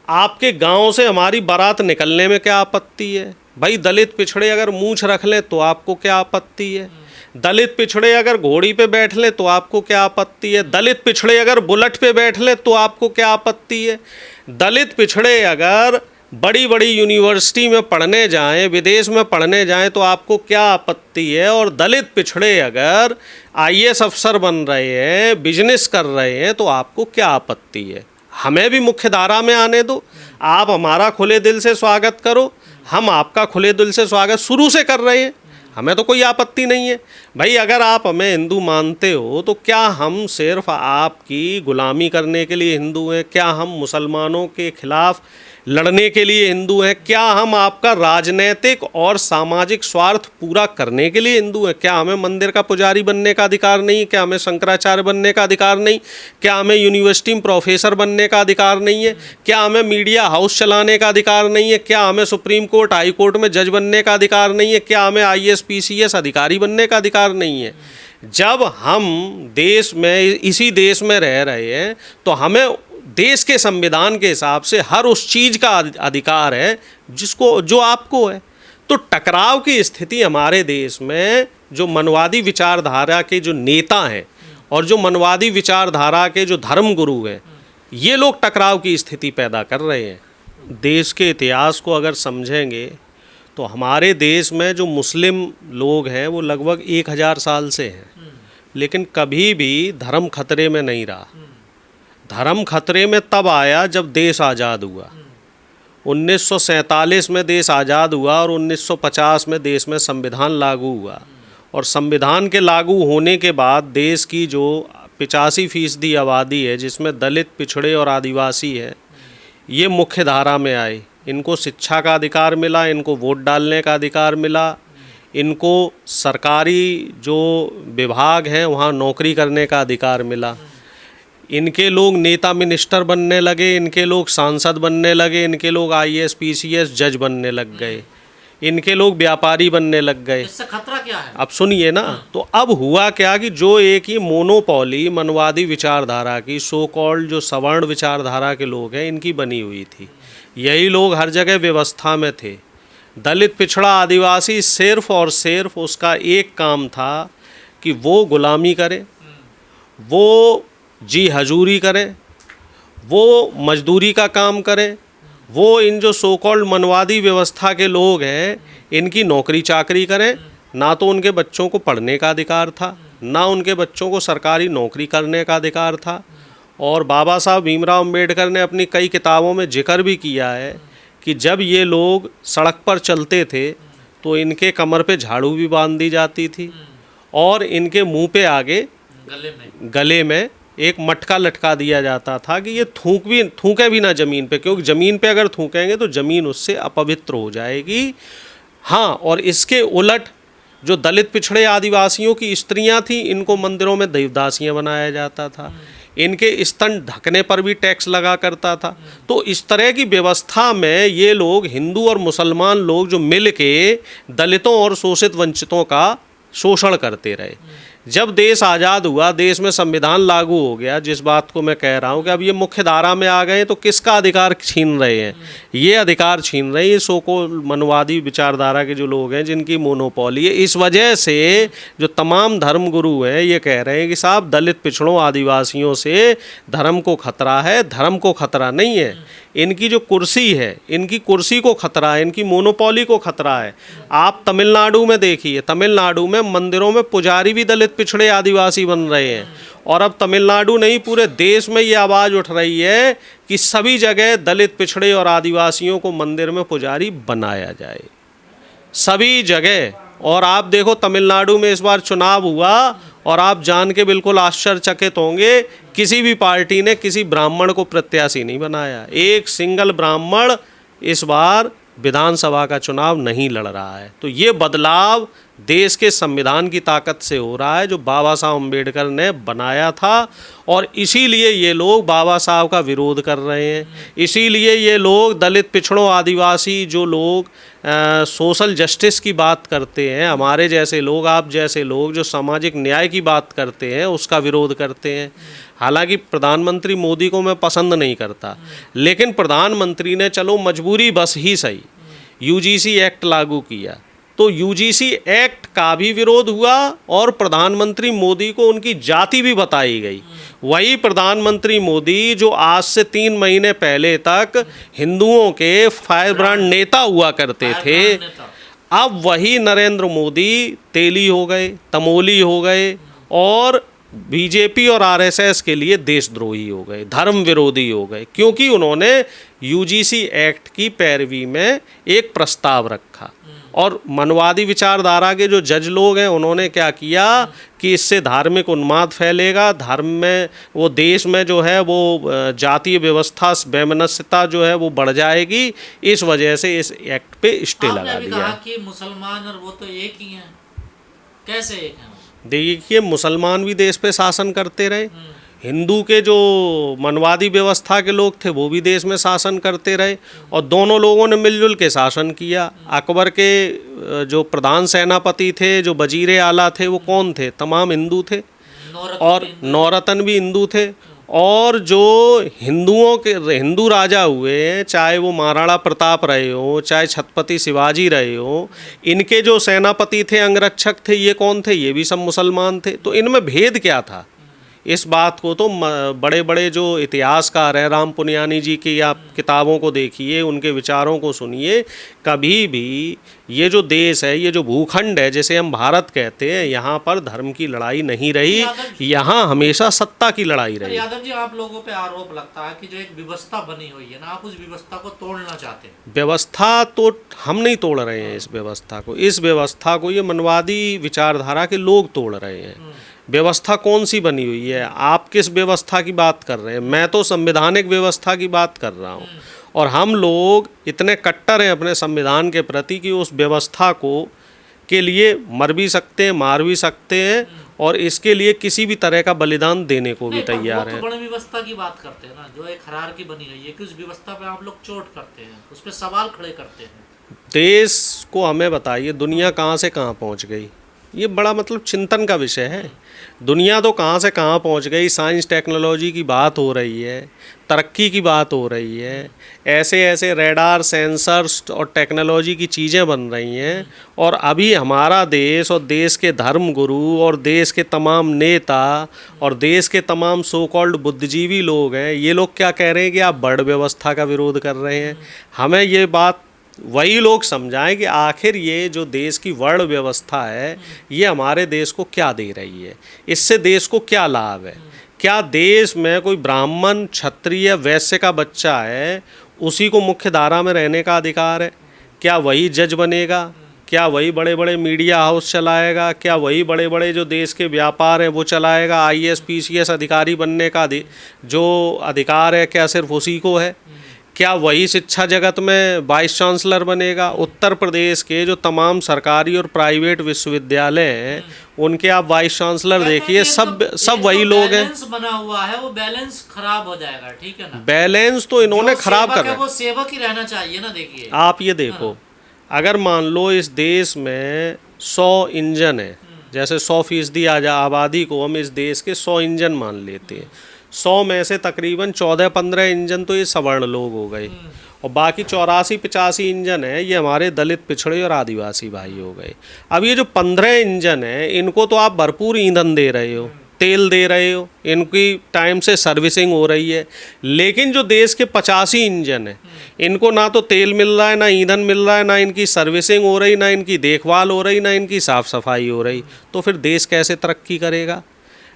आपके गांव से हमारी बारात निकलने में क्या आपत्ति है? भाई दलित पिछड़े अगर मूंछ रख लें तो आपको क्या आपत्ति है? दलित पिछड़े अगर घोड़ी पे बैठ लें तो आपको क्या आपत्ति है? दलित पिछड़े अगर बुलेट पे बैठ लें तो आपको क्या आपत्ति है? दलित पिछड़े अगर बड़ी बड़ी यूनिवर्सिटी में पढ़ने जाएं, विदेश में पढ़ने जाएं तो आपको क्या आपत्ति है? और दलित पिछड़े अगर आईएएस अफसर बन रहे हैं, बिजनेस कर रहे हैं तो आपको क्या आपत्ति है? हमें भी मुख्य धारा में आने दो, आप हमारा खुले दिल से स्वागत करो, हम आपका खुले दिल से स्वागत शुरू से कर रहे हैं, हमें तो कोई आपत्ति नहीं है। भाई अगर आप हमें हिंदू मानते हो तो क्या हम सिर्फ आपकी गुलामी करने के लिए हिंदू हैं? क्या हम मुसलमानों के खिलाफ लड़ने के लिए हिंदू हैं? क्या हम आपका राजनीतिक और सामाजिक स्वार्थ पूरा करने के लिए हिंदू हैं? क्या हमें मंदिर का पुजारी बनने का अधिकार नहीं? क्या हमें शंकराचार्य बनने का अधिकार नहीं? क्या हमें यूनिवर्सिटी में प्रोफेसर बनने का अधिकार नहीं है? क्या हमें मीडिया हाउस चलाने का अधिकार नहीं है? क्या हमें सुप्रीम कोर्ट हाई कोर्ट में जज बनने का अधिकार नहीं है? क्या हमें आईएएस पीसीएस अधिकारी बनने का अधिकार नहीं है? जब हम देश में, इसी देश में रह रहे हैं तो हमें देश के संविधान के हिसाब से हर उस चीज़ का अधिकार है जिसको जो आपको है। तो टकराव की स्थिति हमारे देश में जो मनवादी विचारधारा के जो नेता हैं और जो मनवादी विचारधारा के जो धर्मगुरु हैं, ये लोग टकराव की स्थिति पैदा कर रहे हैं। देश के इतिहास को अगर समझेंगे तो हमारे देश में जो मुस्लिम लोग हैं वो लगभग 1000 साल से हैं, लेकिन कभी भी धर्म खतरे में नहीं रहा। धर्म खतरे में तब आया जब देश आज़ाद हुआ। 1947 में देश आज़ाद हुआ और 1950 में देश में संविधान लागू हुआ, और संविधान के लागू होने के बाद देश की जो 85% आबादी है, जिसमें दलित, पिछड़े और आदिवासी है, ये मुख्य धारा में आए। इनको शिक्षा का अधिकार मिला, इनको वोट डालने का अधिकार मिला, इनको सरकारी जो विभाग हैं वहाँ नौकरी करने का अधिकार मिला। इनके लोग नेता मिनिस्टर बनने लगे, इनके लोग सांसद बनने लगे, इनके लोग आईएएस पीसीएस जज बनने लग गए, इनके लोग व्यापारी बनने लग गए। इससे खतरा क्या है? अब सुनिए ना, तो अब हुआ क्या कि जो एक ही मोनोपोली मनवादी विचारधारा की, सो कॉल्ड जो सवर्ण विचारधारा के लोग हैं, इनकी बनी हुई थी। यही लोग हर जगह व्यवस्था में थे। दलित, पिछड़ा, आदिवासी सिर्फ और सिर्फ उसका एक काम था कि वो गुलामी करे, वो जी हजूरी करें, वो मजदूरी का काम करें, वो इन जो सो कॉल्ड मनवादी व्यवस्था के लोग हैं इनकी नौकरी चाकरी करें। ना तो उनके बच्चों को पढ़ने का अधिकार था, ना उनके बच्चों को सरकारी नौकरी करने का अधिकार था। और बाबा साहब भीमराव अम्बेडकर ने अपनी कई किताबों में जिक्र भी किया है कि जब ये लोग सड़क पर चलते थे तो इनके कमर पे झाड़ू भी बांध दी जाती थी और इनके मुंह पे आगे गले में एक मटका लटका दिया जाता था कि ये थूके भी ना ज़मीन पे, क्योंकि ज़मीन पे अगर थूकेंगे तो ज़मीन उससे अपवित्र हो जाएगी। हाँ, और इसके उलट जो दलित, पिछड़े, आदिवासियों की स्त्रियां थीं, इनको मंदिरों में देवदासियां बनाया जाता था, इनके स्तन ढकने पर भी टैक्स लगा करता था। तो इस तरह की व्यवस्था में ये लोग, हिंदू और मुसलमान लोग जो मिल के दलितों और शोषित वंचितों का शोषण करते रहे। जब देश आज़ाद हुआ, देश में संविधान लागू हो गया, जिस बात को मैं कह रहा हूँ कि अब ये मुख्य धारा में आ गए तो किसका अधिकार छीन रहे हैं? ये अधिकार छीन रहे हैं ये सो कॉल्ड मनवादी विचारधारा के जो लोग हैं जिनकी मोनोपोली है। इस वजह से जो तमाम धर्मगुरु हैं ये कह रहे हैं कि साहब दलित, पिछड़ों, आदिवासियों से धर्म को खतरा है। धर्म को खतरा नहीं है, इनकी जो कुर्सी है, इनकी कुर्सी को खतरा है, इनकी मोनोपोली को खतरा है। आप तमिलनाडु में देखिए, तमिलनाडु में मंदिरों में पुजारी भी दलित, पिछड़े, आदिवासी बन रहे हैं। और अब तमिलनाडु नहीं, पूरे देश में ये आवाज़ उठ रही है कि सभी जगह दलित, पिछड़े और आदिवासियों को मंदिर में पुजारी बनाया जाए, सभी जगह। और आप देखो तमिलनाडु में इस बार चुनाव हुआ और आप जान के बिल्कुल आश्चर्यचकित होंगे, किसी भी पार्टी ने किसी ब्राह्मण को प्रत्याशी नहीं बनाया। एक सिंगल ब्राह्मण इस बार विधानसभा का चुनाव नहीं लड़ रहा है। तो ये बदलाव देश के संविधान की ताकत से हो रहा है, जो बाबा साहब अम्बेडकर ने बनाया था। और इसीलिए ये लोग बाबा साहब का विरोध कर रहे हैं, इसीलिए ये लोग दलित, पिछड़ों, आदिवासी जो लोग सोशल जस्टिस की बात करते हैं, हमारे जैसे लोग, आप जैसे लोग जो सामाजिक न्याय की बात करते हैं, उसका विरोध करते हैं। हालांकि प्रधानमंत्री मोदी को मैं पसंद नहीं करता, लेकिन प्रधानमंत्री ने चलो मजबूरी बस ही सही यूजीसी एक्ट लागू किया, तो यूजीसी एक्ट का भी विरोध हुआ और प्रधानमंत्री मोदी को उनकी जाति भी बताई गई। वही प्रधानमंत्री मोदी जो आज से 3 महीने पहले तक हिंदुओं के फायरब्रांड नेता हुआ करते थे, अब वही नरेंद्र मोदी तेली हो गए, तमोली हो गए और बीजेपी और आरएसएस के लिए देशद्रोही हो गए, धर्म विरोधी हो गए, क्योंकि उन्होंने यूजीसी एक्ट की पैरवी में एक प्रस्ताव रखा। और मनवादी विचारधारा के जो जज लोग हैं, उन्होंने क्या किया कि इससे धार्मिक उन्माद फैलेगा, धर्म में, वो देश में जो है वो जातीय व्यवस्था, वैमनस्यता जो है वो बढ़ जाएगी, इस वजह से इस एक्ट पे स्टे लगा दिया। कहा कि मुसलमान और वो तो एक ही हैं, कैसे एक हैं? देखिए, मुसलमान भी देश पे शासन करते रहे, हिंदू के जो मनवादी व्यवस्था के लोग थे वो भी देश में शासन करते रहे, और दोनों लोगों ने मिलजुल के शासन किया। अकबर के जो प्रधान सेनापति थे, जो वजीर आला थे, वो कौन थे? तमाम हिंदू थे, और नौरतन भी हिंदू थे। और जो हिंदुओं के हिंदू राजा हुए, चाहे वो महाराणा प्रताप रहे हो, चाहे छत्रपति शिवाजी रहे हो, इनके जो सेनापति थे, अंगरक्षक थे, ये कौन थे? ये भी सब मुसलमान थे। तो इनमें भेद क्या था? इस बात को तो बड़े बड़े जो इतिहासकार हैं, राम पुनियानी जी की आप किताबों को देखिए, उनके विचारों को सुनिए, कभी भी ये जो देश है, ये जो भूखंड है जिसे हम भारत कहते हैं, यहाँ पर धर्म की लड़ाई नहीं रही, यहाँ हमेशा सत्ता की लड़ाई रही। यादव जी, आप लोगों पे आरोप लगता है कि जो एक व्यवस्था बनी हुई है ना, आप उस व्यवस्था को तोड़ना चाहते हैं। व्यवस्था तो हम नहीं तोड़ रहे हैं, इस व्यवस्था को, इस व्यवस्था को ये मनवादी विचारधारा के लोग तोड़ रहे हैं। व्यवस्था कौन सी बनी हुई है? आप किस व्यवस्था की बात कर रहे हैं? मैं तो संवैधानिक व्यवस्था की बात कर रहा हूँ। और हम लोग इतने कट्टर हैं अपने संविधान के प्रति कि उस व्यवस्था को के लिए मर भी सकते हैं, मार भी सकते हैं, और इसके लिए किसी भी तरह का बलिदान देने को भी तैयार हैं। तो बड़ी व्यवस्था की बात करते हैं ना, जो एक हायरार्की बनी है, ये कि उस व्यवस्था पे आप लोग चोट करते हैं, उस पर सवाल खड़े करते हैं। देश को हमें बताइए, दुनिया कहाँ से कहाँ पहुँच गई? ये बड़ा मतलब चिंतन का विषय है। दुनिया तो कहाँ से कहाँ पहुँच गई, साइंस टेक्नोलॉजी की बात हो रही है, तरक्की की बात हो रही है, ऐसे ऐसे रेडार, सेंसर्स और टेक्नोलॉजी की चीज़ें बन रही हैं, और अभी हमारा देश और देश के धर्म गुरु और देश के तमाम नेता और देश के तमाम सो कॉल्ड बुद्धिजीवी लोग हैं, ये लोग क्या कह रहे हैं कि आप वर्ण व्यवस्था का विरोध कर रहे हैं। हमें ये बात वही लोग समझाएं कि आखिर ये जो देश की वर्ण व्यवस्था है, ये हमारे देश को क्या दे रही है, इससे देश को क्या लाभ है। क्या देश में कोई ब्राह्मण, क्षत्रिय, वैश्य का बच्चा है, उसी को मुख्य धारा में रहने का अधिकार है? क्या वही जज बनेगा? क्या वही बड़े बड़े मीडिया हाउस चलाएगा? क्या वही बड़े बड़े जो देश के व्यापार हैं वो चलाएगा? IAS PCS अधिकारी बनने का जो अधिकार है, क्या सिर्फ उसी को है? क्या वही शिक्षा जगत में वाइस चांसलर बनेगा? उत्तर प्रदेश के जो तमाम सरकारी और प्राइवेट विश्वविद्यालय हैं, उनके आप वाइस चांसलर देखिए, सब वही लोग हैं। बैलेंस बना हुआ है, वो बैलेंस खराब हो जाएगा, ठीक है ना? बैलेंस तो इन्होंने खराब कर रखा है, वो सेवक ही रहना चाहिए ना। देखिए, आप ये देखो, अगर मान लो इस देश में 100 इंजन है, जैसे 100% आबादी को हम इस देश के 100 इंजन मान लेते हैं, 100 में से तकरीबन 14-15 इंजन तो ये सवर्ण लोग हो गए, और बाकी 84-85 इंजन है ये हमारे दलित, पिछड़े और आदिवासी भाई हो गए। अब ये जो 15 इंजन है, इनको तो आप भरपूर ईंधन दे रहे हो, तेल दे रहे हो, इनकी टाइम से सर्विसिंग हो रही है, लेकिन जो देश के 85 इंजन है, इनको ना तो तेल मिल रहा है, ना ईंधन मिल रहा है, ना इनकी सर्विसिंग हो रही, ना इनकी देखभाल हो रही, ना इनकी साफ़ सफाई हो रही, तो फिर देश कैसे तरक्की करेगा?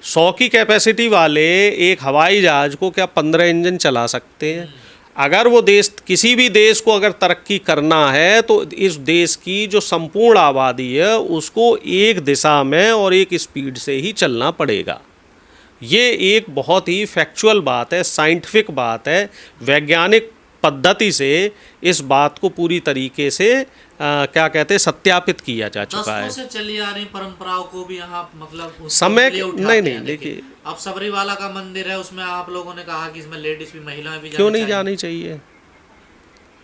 100 की कैपेसिटी वाले एक हवाई जहाज़ को क्या 15 इंजन चला सकते हैं? अगर वो देश, किसी भी देश को अगर तरक्की करना है, तो इस देश की जो संपूर्ण आबादी है उसको एक दिशा में और एक स्पीड से ही चलना पड़ेगा। ये एक बहुत ही फैक्चुअल बात है, साइंटिफिक बात है, वैज्ञानिक पद्धति से इस बात को पूरी तरीके से क्या कहते हैं सत्यापित किया जा चुका है। दशकों से चली आ रही परंपराओं को भी यहाँ मतलब उसको समय लिए उठाते नहीं हैं। देखिए, अब सबरीवाला का मंदिर है, उसमें आप लोगों ने कहा कि इसमें लेडीज भी, महिलाएं भी क्यों नहीं चाहिए। जानी चाहिए?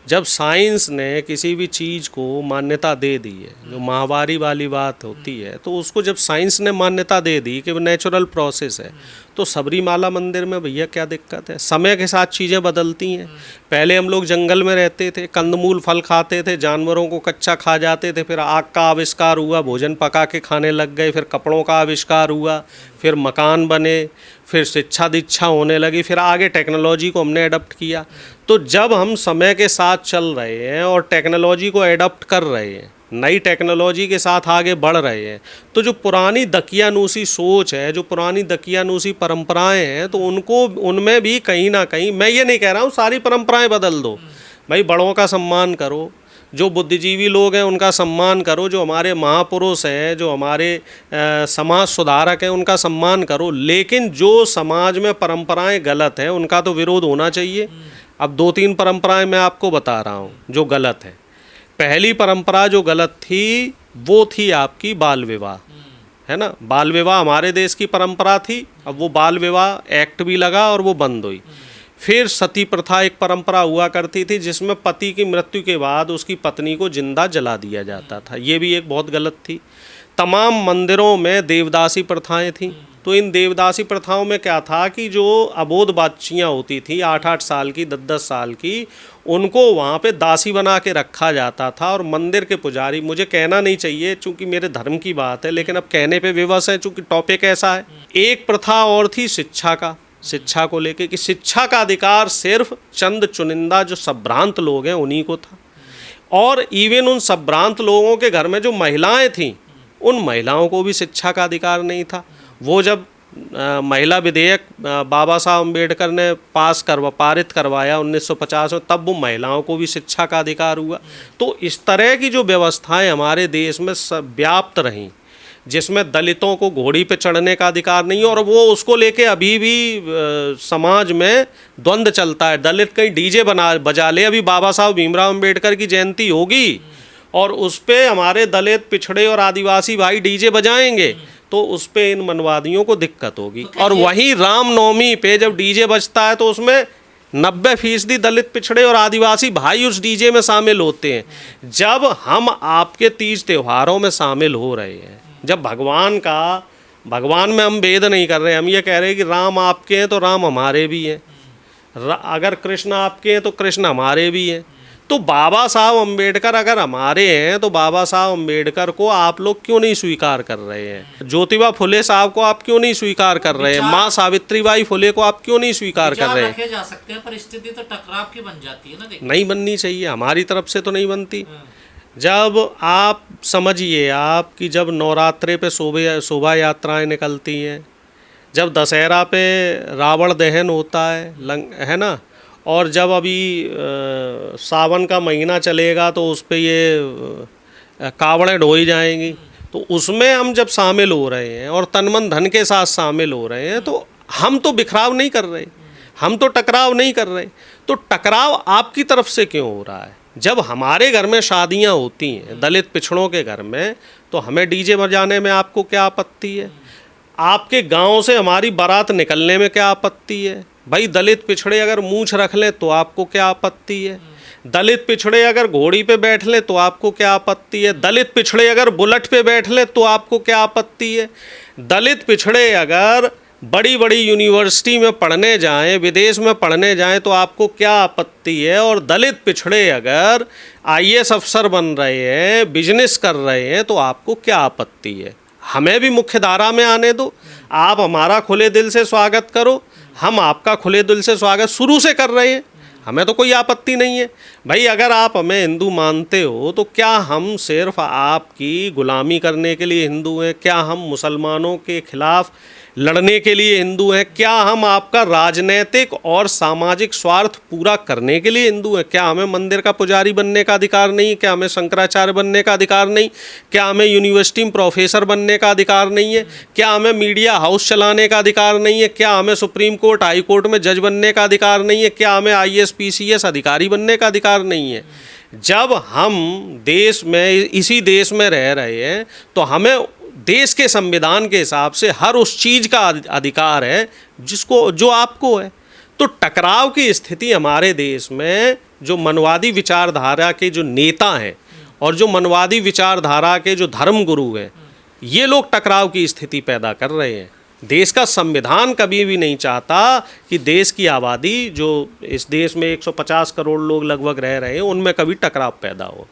जब साइंस ने किसी भी चीज़ को मान्यता दे दी है, जो माहवारी वाली बात होती है, तो उसको जब साइंस ने मान्यता दे दी कि वो नेचुरल प्रोसेस है, तो सबरीमाला मंदिर में भैया क्या दिक्कत है? समय के साथ चीज़ें बदलती हैं। पहले हम लोग जंगल में रहते थे, कंदमूल फल खाते थे, जानवरों को कच्चा खा जाते थे, फिर आग का आविष्कार हुआ, भोजन पका के खाने लग गए, फिर कपड़ों का आविष्कार हुआ, फिर मकान बने, फिर शिक्षा दीक्षा होने लगी, फिर आगे टेक्नोलॉजी को हमने अडॉप्ट किया। तो जब हम समय के साथ चल रहे हैं और टेक्नोलॉजी को अडॉप्ट कर रहे हैं, नई टेक्नोलॉजी के साथ आगे बढ़ रहे हैं, तो जो पुरानी दकियानूसी सोच है, जो पुरानी दकियानूसी परंपराएं हैं, तो उनको उनमें भी कहीं ना कहीं, मैं ये नहीं कह रहा हूँ सारी परंपराएं बदल दो, भाई बड़ों का सम्मान करो, जो बुद्धिजीवी लोग हैं उनका सम्मान करो, जो हमारे महापुरुष हैं, जो हमारे समाज सुधारक हैं उनका सम्मान करो, लेकिन जो समाज में परंपराएं गलत हैं उनका तो विरोध होना चाहिए। अब 2-3 परंपराएं मैं आपको बता रहा हूँ जो गलत है। पहली परंपरा जो गलत थी वो थी आपकी बाल विवाह, है ना। बाल विवाह हमारे देश की परंपरा थी, अब वो बाल विवाह एक्ट भी लगा और वो बंद हुई। फिर सती प्रथा एक परंपरा हुआ करती थी जिसमें पति की मृत्यु के बाद उसकी पत्नी को जिंदा जला दिया जाता था, ये भी एक बहुत गलत थी। तमाम मंदिरों में देवदासी प्रथाएं थीं, तो इन देवदासी प्रथाओं में क्या था कि जो अबोध बच्चियाँ होती थी 8-8 साल की, 10-10 साल की, उनको वहाँ पे दासी बना के रखा जाता था। और मंदिर के पुजारी, मुझे कहना नहीं चाहिए चूँकि मेरे धर्म की बात है, लेकिन अब कहने पे विवश है चूँकि टॉपिक ऐसा है। एक प्रथा और थी शिक्षा का, शिक्षा को लेके कि शिक्षा का अधिकार सिर्फ चंद चुनिंदा जो संभ्रांत लोग हैं उन्हीं को था। और इवन उन संभ्रांत लोगों के घर में जो महिलाएं थीं, उन महिलाओं को भी शिक्षा का अधिकार नहीं था। वो जब महिला विधेयक बाबा साहब अम्बेडकर ने पारित करवाया 1950 में, तब वो महिलाओं को भी शिक्षा का अधिकार हुआ। तो इस तरह की जो व्यवस्थाएं हमारे देश में व्याप्त रहीं, जिसमें दलितों को घोड़ी पे चढ़ने का अधिकार नहीं है, और वो उसको लेके अभी भी समाज में द्वंद्व चलता है। दलित कहीं डीजे बजा ले, अभी बाबा साहब भीमराव अम्बेडकर की जयंती होगी और उस पर हमारे दलित, पिछड़े और आदिवासी भाई डीजे बजाएंगे, तो उस पर इन मनवादियों को दिक्कत होगी। और वहीं रामनवमी पे जब डीजे बजता है तो उसमें 90% दलित, पिछड़े और आदिवासी भाई उस डीजे में शामिल होते हैं। जब हम आपके तीज त्योहारों में शामिल हो रहे हैं, जब भगवान में हम भेद नहीं कर रहे, हम ये कह रहे हैं कि राम आपके हैं तो राम हमारे भी हैं, अगर कृष्ण आपके हैं तो कृष्ण हमारे भी हैं। तो बाबा साहब अम्बेडकर अगर हमारे हैं तो बाबा साहब अम्बेडकर को आप लोग क्यों नहीं स्वीकार कर रहे हैं? ज्योतिबा फुले साहब को आप क्यों नहीं स्वीकार कर रहे हैं? माँ सावित्रीबाई फुले को आप क्यों नहीं स्वीकार कर रहे हैं? रखे जा सकते हैं, पर स्थिति तो टकराव की बन जाती है ना। देखिए, नहीं बननी चाहिए, हमारी तरफ से तो नहीं बनती। जब आप समझिए आप कि जब नवरात्रे पे शोभा यात्राएँ निकलती हैं, जब दशहरा पे रावण दहन होता है ना, और जब अभी सावन का महीना चलेगा तो उस पे ये कावड़ें ढोई जाएंगी, तो उसमें हम जब शामिल हो रहे हैं और तन मन धन के साथ शामिल हो रहे हैं, तो हम तो बिखराव नहीं कर रहे, हम तो टकराव नहीं कर रहे। तो टकराव आपकी तरफ से क्यों हो रहा है? जब हमारे घर में शादियां होती हैं दलित पिछड़ों के घर में, तो हमें डीजे बजाने में आपको क्या आपत्ति है? आपके गांव से हमारी बारात निकलने में क्या आपत्ति है? भाई दलित पिछड़े अगर मूंछ रख लें तो आपको क्या आपत्ति है? दलित पिछड़े अगर घोड़ी पे बैठ लें तो आपको क्या आपत्ति है? दलित पिछड़े अगर बुलेट पे बैठ लें तो आपको क्या आपत्ति है? दलित पिछड़े अगर बड़ी बड़ी यूनिवर्सिटी में पढ़ने जाएं, विदेश में पढ़ने जाएं तो आपको क्या आपत्ति है? और दलित पिछड़े अगर IAS अफसर बन रहे हैं, बिजनेस कर रहे हैं, तो आपको क्या आपत्ति है? हमें भी मुख्य धारा में आने दो, आप हमारा खुले दिल से स्वागत करो, हम आपका खुले दिल से स्वागत शुरू से कर रहे हैं, हमें तो कोई आपत्ति नहीं है। भाई अगर आप हमें हिंदू मानते हो तो क्या हम सिर्फ आपकी गुलामी करने के लिए हिंदू हैं? क्या हम मुसलमानों के खिलाफ लड़ने के लिए हिंदू हैं? क्या हम आपका राजनीतिक और सामाजिक स्वार्थ पूरा करने के लिए हिंदू हैं? क्या हमें मंदिर का पुजारी बनने का अधिकार नहीं? क्या हमें शंकराचार्य बनने का अधिकार नहीं? क्या हमें यूनिवर्सिटी में प्रोफेसर बनने का अधिकार नहीं है? क्या हमें मीडिया हाउस चलाने का अधिकार नहीं है? क्या हमें सुप्रीम कोर्ट हाई कोर्ट में जज बनने का अधिकार नहीं है? क्या हमें IAS PCS अधिकारी बनने का अधिकार नहीं है? जब हम देश में, इसी देश में रह रहे हैं, तो हमें देश के संविधान के हिसाब से हर उस चीज़ का अधिकार है जो आपको है। तो टकराव की स्थिति हमारे देश में जो मनवादी विचारधारा के जो नेता हैं और जो मनवादी विचारधारा के जो धर्मगुरु हैं, ये लोग टकराव की स्थिति पैदा कर रहे हैं। देश का संविधान कभी भी नहीं चाहता कि देश की आबादी, जो इस देश में 150 करोड़ लोग लगभग रह रहे हैं, उनमें कभी टकराव पैदा हो।